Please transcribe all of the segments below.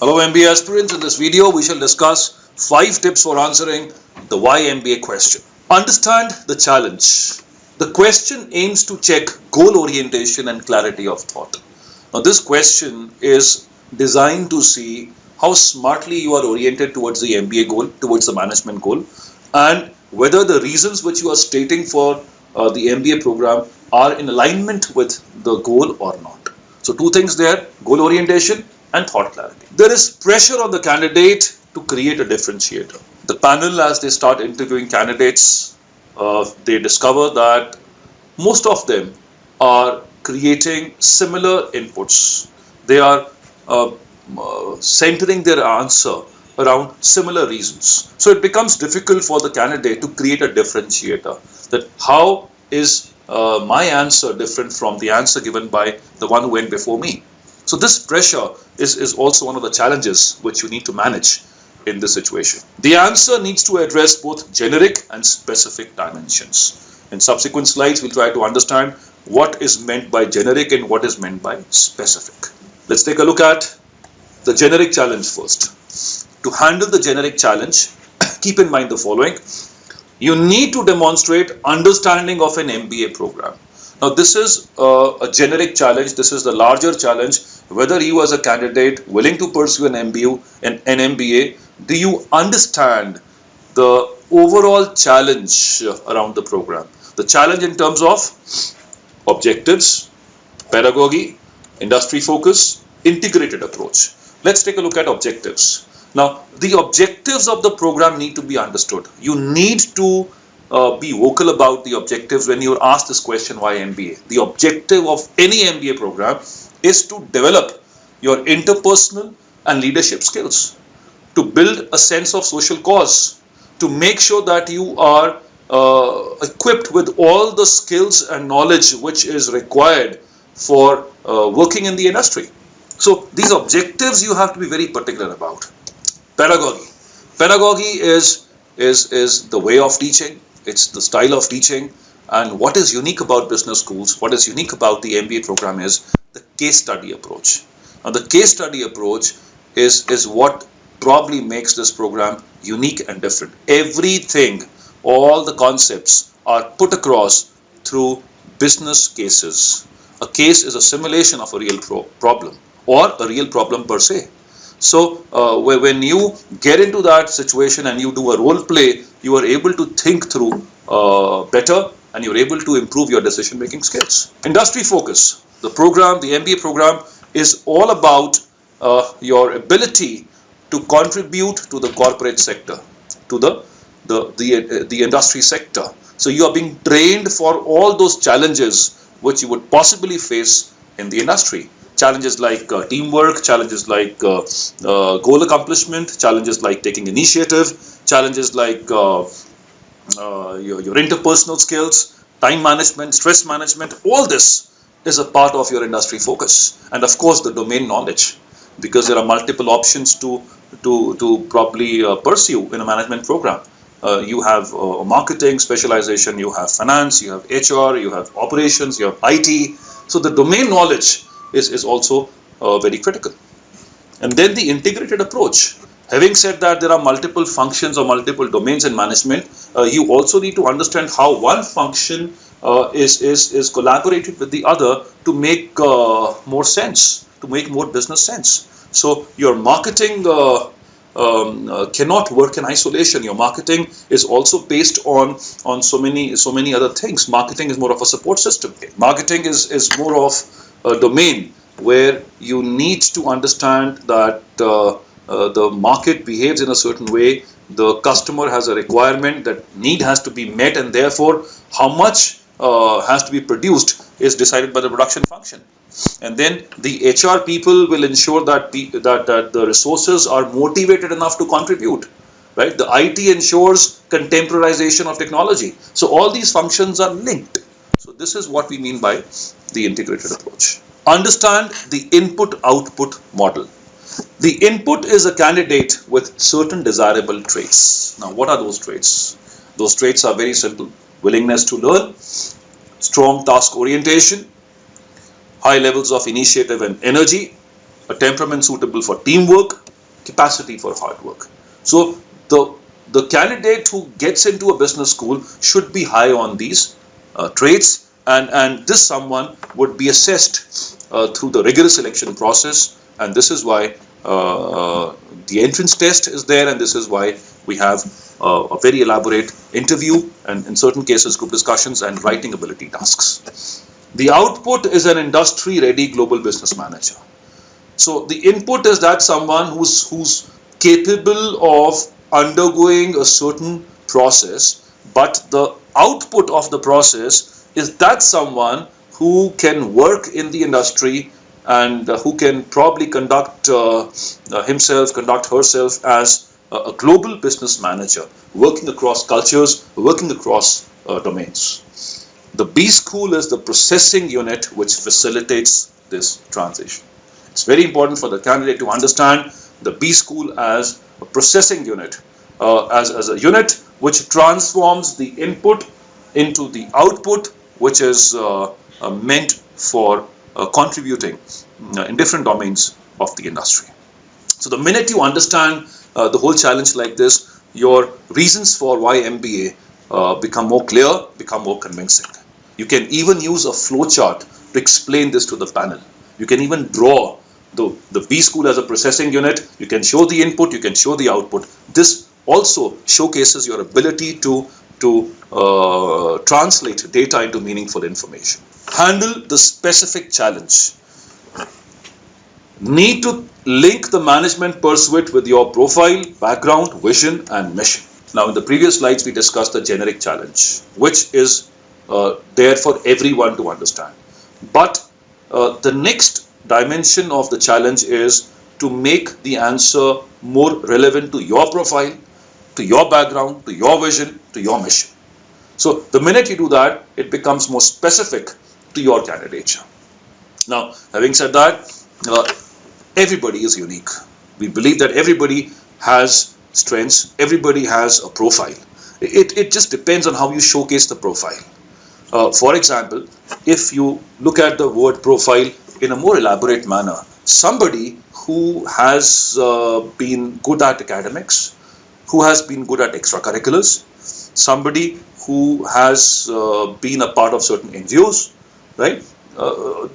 Hello MBA aspirants, in this video we shall discuss 5 tips for answering the why MBA question. Understand the challenge. The question aims to check goal orientation and clarity of thought. Now this question is designed to see how smartly you are oriented towards the MBA goal, towards the management goal, and whether the reasons which you are stating for the MBA program are in alignment with the goal or not. So two things there, goal orientation and thought clarity. There is pressure on the candidate to create a differentiator. The panel, as they start interviewing candidates, they discover that most of them are creating similar inputs. They are centering their answer around similar reasons. So it becomes difficult for the candidate to create a differentiator. That how is my answer different from the answer given by the one who went before me? So this pressure is also one of the challenges which you need to manage in this situation. The answer needs to address both generic and specific dimensions. In subsequent slides, we'll try to understand what is meant by generic and what is meant by specific. Let's take a look at the generic challenge first. To handle the generic challenge, keep in mind the following. You need to demonstrate understanding of an MBA program. Now this is a generic challenge. This is the larger challenge. Whether you as a candidate willing to pursue an MBA, do you understand the overall challenge around the program? The challenge in terms of objectives, pedagogy, industry focus, integrated approach. Let's take a look at objectives. Now, the objectives of the program need to be understood. You need to be vocal about the objectives when you're asked this question, why MBA? The objective of any MBA program is to develop your interpersonal and leadership skills, to build a sense of social cause, to make sure that you are equipped with all the skills and knowledge which is required for working in the industry. So these objectives you have to be very particular about. Pedagogy. Pedagogy is the way of teaching. It's the style of teaching. And what is unique about business schools, what is unique about the MBA program is the case study approach. Now the case study approach is what probably makes this program unique and different. Everything, all the concepts are put across through business cases. A case is a simulation of a real problem or a real problem per se. So when you get into that situation and you do a role play, you are able to think through better and you're able to improve your decision making skills. Industry focus. The program, the MBA program is all about your ability to contribute to the corporate sector, to the industry sector. So you are being trained for all those challenges which you would possibly face in the industry. Challenges like teamwork, challenges like goal accomplishment, challenges like taking initiative, challenges like your interpersonal skills, time management, stress management. All this is a part of your industry focus, and of course the domain knowledge, because there are multiple options to probably pursue in a management program. You have marketing specialization, you have finance, you have HR, you have operations, you have IT. So the domain knowledge is also very critical. And then the integrated approach. Having said that there are multiple functions or multiple domains in management, you also need to understand how one function is collaborated with the other to make more sense, to make more business sense. So your marketing cannot work in isolation. Your marketing is also based on so many other things. Marketing is more of a support system. Marketing is more of a domain where you need to understand that the market behaves in a certain way, the customer has a requirement, that need has to be met, and therefore how much has to be produced is decided by the production function. And then the HR people will ensure that the resources are motivated enough to contribute. Right? The IT ensures contemporization of technology. So all these functions are linked. So this is what we mean by the integrated approach. Understand the input-output model. The input is a candidate with certain desirable traits. Now, what are those traits? Those traits are very simple. Willingness to learn, strong task orientation, high levels of initiative and energy, a temperament suitable for teamwork, capacity for hard work. So the candidate who gets into a business school should be high on these traits, and this someone would be assessed through the rigorous selection process, and this is why the entrance test is there, and this is why we have a very elaborate interview, and in certain cases group discussions and writing ability tasks. The output is an industry-ready global business manager. So the input is that someone who's capable of undergoing a certain process, but the output of the process is that someone who can work in the industry and who can probably conduct herself as a global business manager, working across cultures, working across domains. The B school is the processing unit which facilitates this transition. It's very important for the candidate to understand the B school as a processing unit, as a unit which transforms the input into the output, which is meant for contributing in different domains of the industry. So the minute you understand the whole challenge like this, your reasons for why MBA become more clear, become more convincing. You can even use a flow chart to explain this to the panel. You can even draw the B school as a processing unit. You can show the input, you can show the output. This also showcases your ability to translate data into meaningful information. Handle the specific challenge. Need to link the management pursuit with your profile, background, vision, and mission. Now, in the previous slides, we discussed the generic challenge, which is there for everyone to understand. But the next dimension of the challenge is to make the answer more relevant to your profile, to your background, to your vision, to your mission. So the minute you do that, it becomes more specific to your candidature. Now, having said that, everybody is unique. We believe that everybody has strengths, everybody has a profile. It just depends on how you showcase the profile. For example, if you look at the word profile in a more elaborate manner, somebody who has been good at academics, who has been good at extracurriculars, somebody who has been a part of certain NGOs, right?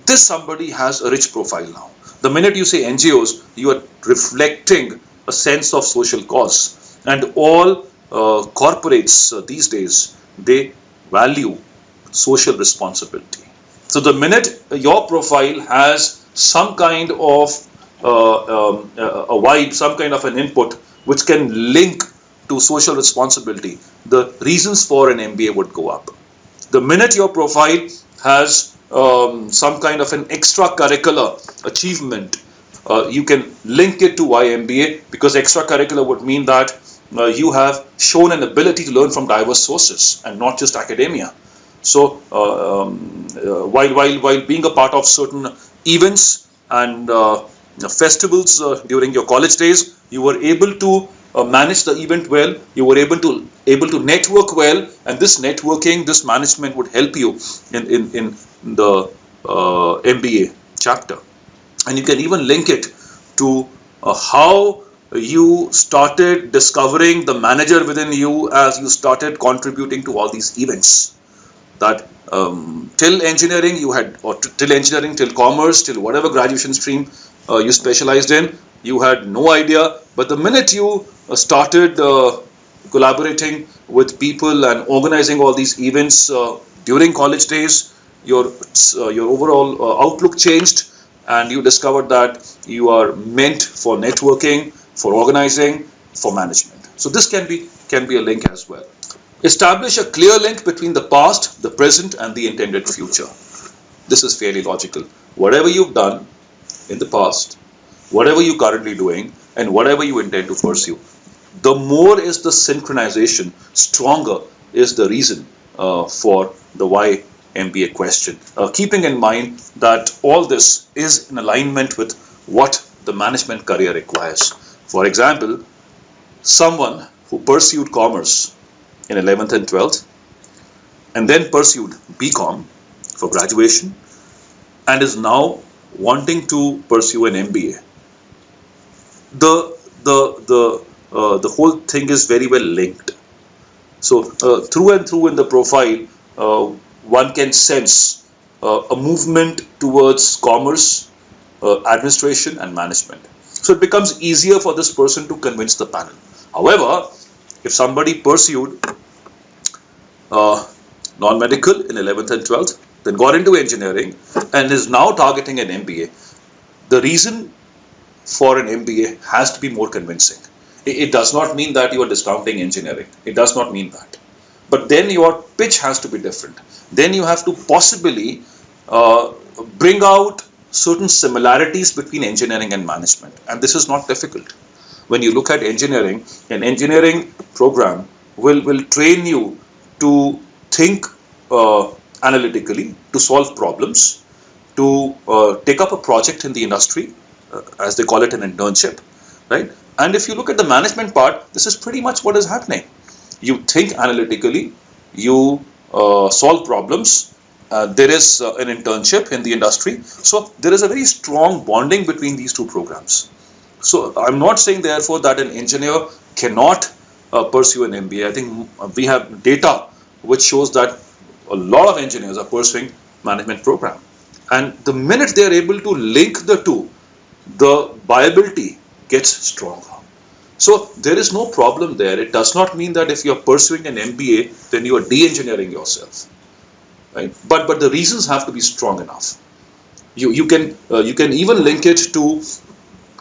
This somebody has a rich profile now. The minute you say NGOs, you are reflecting a sense of social cause, and all corporates these days, they value social responsibility. So the minute your profile has some kind of a vibe, some kind of an input which can link to social responsibility, the reasons for an MBA would go up. The minute your profile has some kind of an extracurricular achievement, you can link it to why MBA, because extracurricular would mean that you have shown an ability to learn from diverse sources and not just academia. So while being a part of certain events and festivals during your college days, you were able to manage the event well, you were able to network well, and this networking, this management would help you in the MBA chapter. And you can even link it to how you started discovering the manager within you as you started contributing to all these events. That till engineering you had, or till engineering, till commerce, till whatever graduation stream you specialized in, you had no idea. But the minute you started collaborating with people and organizing all these events during college days, your overall outlook changed, and you discovered that you are meant for networking, for organizing, for management. So this can be a link as well. Establish a clear link between the past, the present, and the intended future. This is fairly logical. Whatever you've done in the past, whatever you're currently doing, and whatever you intend to pursue, the more is the synchronization, stronger is the reason for the why MBA question. Keeping in mind that all this is in alignment with what the management career requires. For example, someone who pursued commerce in 11th and 12th, and then pursued BCom for graduation, and is now wanting to pursue an MBA. the whole thing is very well linked. So through and through in the profile, one can sense a movement towards commerce, administration and management. So it becomes easier for this person to convince the panel. However, if somebody pursued non-medical in 11th and 12th, then got into engineering and is now targeting an MBA, the reason for an MBA has to be more convincing. It does not mean that you are discounting engineering. It does not mean that. But then your pitch has to be different. Then you have to possibly bring out certain similarities between engineering and management. And this is not difficult. When you look at engineering, an engineering program will train you to think analytically, to solve problems, to take up a project in the industry, as they call it, an internship, right? And if you look at the management part, this is pretty much what is happening. You think analytically, you solve problems. There is an internship in the industry. So there is a very strong bonding between these two programs. So I'm not saying therefore that an engineer cannot pursue an MBA. I think we have data which shows that a lot of engineers are pursuing management program. And the minute they are able to link the two, the viability gets stronger. So there is no problem there. It does not mean that if you are pursuing an MBA, then you are de-engineering yourself, right? But the reasons have to be strong enough. You can even link it to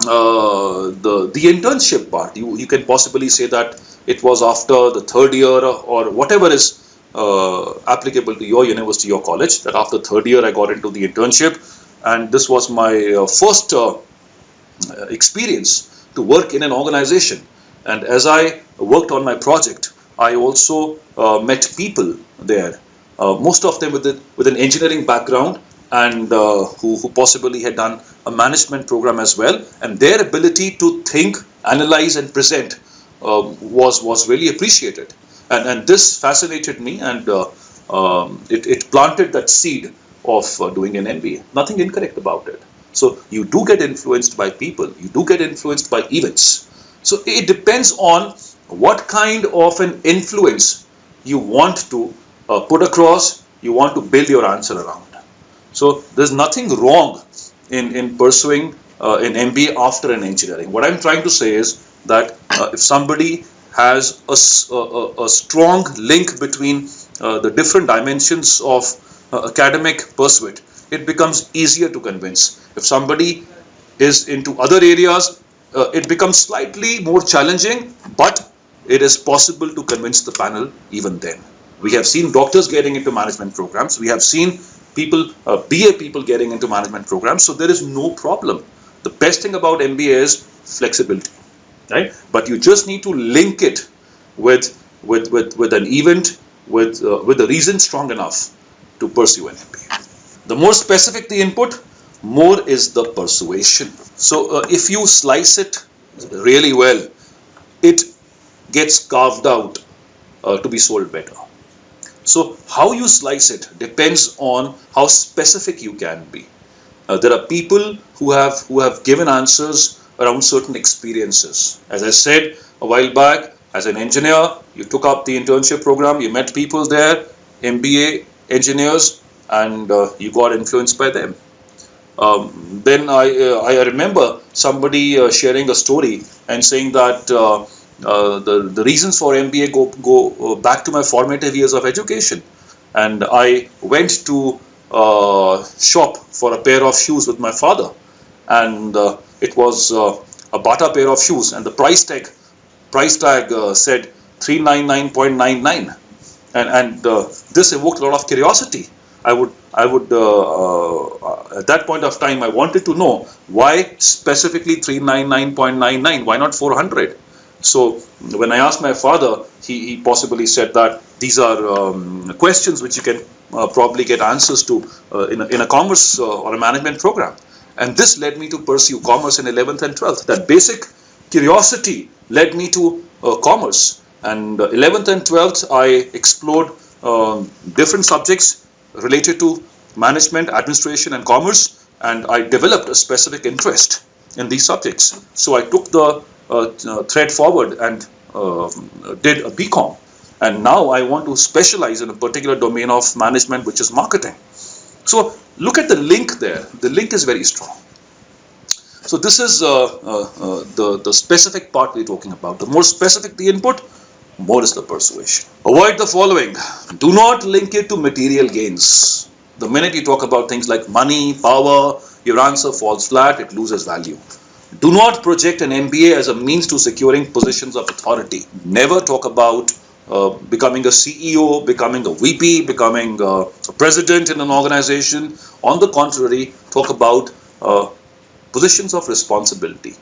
the internship part. You can possibly say that it was after the third year or whatever is applicable to your university or college, that after third year I got into the internship, and this was my first experience to work in an organization. And as I worked on my project, I also met people there, most of them with an engineering background, and who possibly had done a management program as well, and their ability to think, analyze and present was really appreciated. And this fascinated me, and it planted that seed of doing an MBA. Nothing incorrect about it. So you do get influenced by people, you do get influenced by events. So it depends on what kind of an influence you want to put across, you want to build your answer around. So there's nothing wrong in pursuing an MBA after an engineering. What I'm trying to say is that if somebody has a strong link between the different dimensions of academic pursuit, it becomes easier to convince. If somebody is into other areas, it becomes slightly more challenging, but it is possible to convince the panel even then. We have seen doctors getting into management programs. We have seen people, BA people getting into management programs. So there is no problem. The best thing about MBA is flexibility, right? But you just need to link it with an event, with a reason strong enough to pursue an MBA. The more specific the input, more is the persuasion. So if you slice it really well, it gets carved out to be sold better. So how you slice it depends on how specific you can be. There are people who have given answers around certain experiences. As I said a while back, as an engineer, you took up the internship program, you met people there, MBA engineers, and you got influenced by them. Then I remember somebody sharing a story and saying that the reasons for MBA go back to my formative years of education, and I went to shop for a pair of shoes with my father, and it was a Bata pair of shoes, and the price tag said 399.99, and this evoked a lot of curiosity. I would at that point of time I wanted to know why specifically 399.99, why not 400? So when I asked my father, he possibly said that these are questions which you can probably get answers to in a commerce or a management program. And this led me to pursue commerce in 11th and 12th. That basic curiosity led me to commerce. And 11th and 12th, I explored different subjects related to management, administration and commerce, and I developed a specific interest in these subjects. So I took the thread forward and did a BCom, and now I want to specialize in a particular domain of management, which is marketing. So look at the link there. The link is very strong. So this is the specific part we're talking about. The more specific the input, more is the persuasion. Avoid the following. Do not link it to material gains. The minute you talk about things like money, power, your answer falls flat, it loses value. Do not project an MBA as a means to securing positions of authority. Never talk about becoming a CEO, becoming a VP, becoming a president in an organization. On the contrary, talk about positions of responsibility.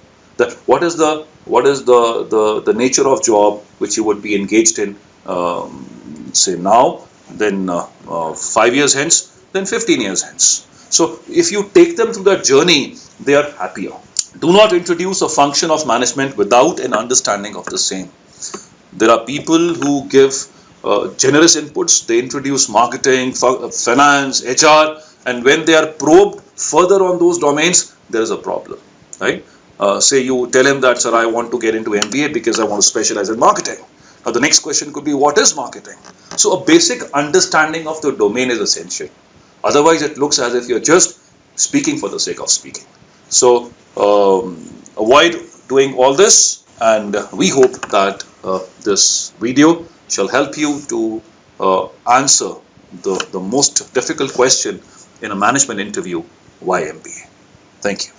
What is the nature of job which you would be engaged in, say now, then 5 years hence, then 15 years hence. So if you take them through that journey, they are happier. Do not introduce a function of management without an understanding of the same. There are people who give generous inputs. They introduce marketing, finance, HR, and when they are probed further on those domains, there is a problem, right? Say you tell him that, sir, I want to get into MBA because I want to specialize in marketing. Now the next question could be, what is marketing? So a basic understanding of the domain is essential. Otherwise, it looks as if you're just speaking for the sake of speaking. So avoid doing all this, and we hope that this video shall help you to answer the most difficult question in a management interview: why MBA? Thank you.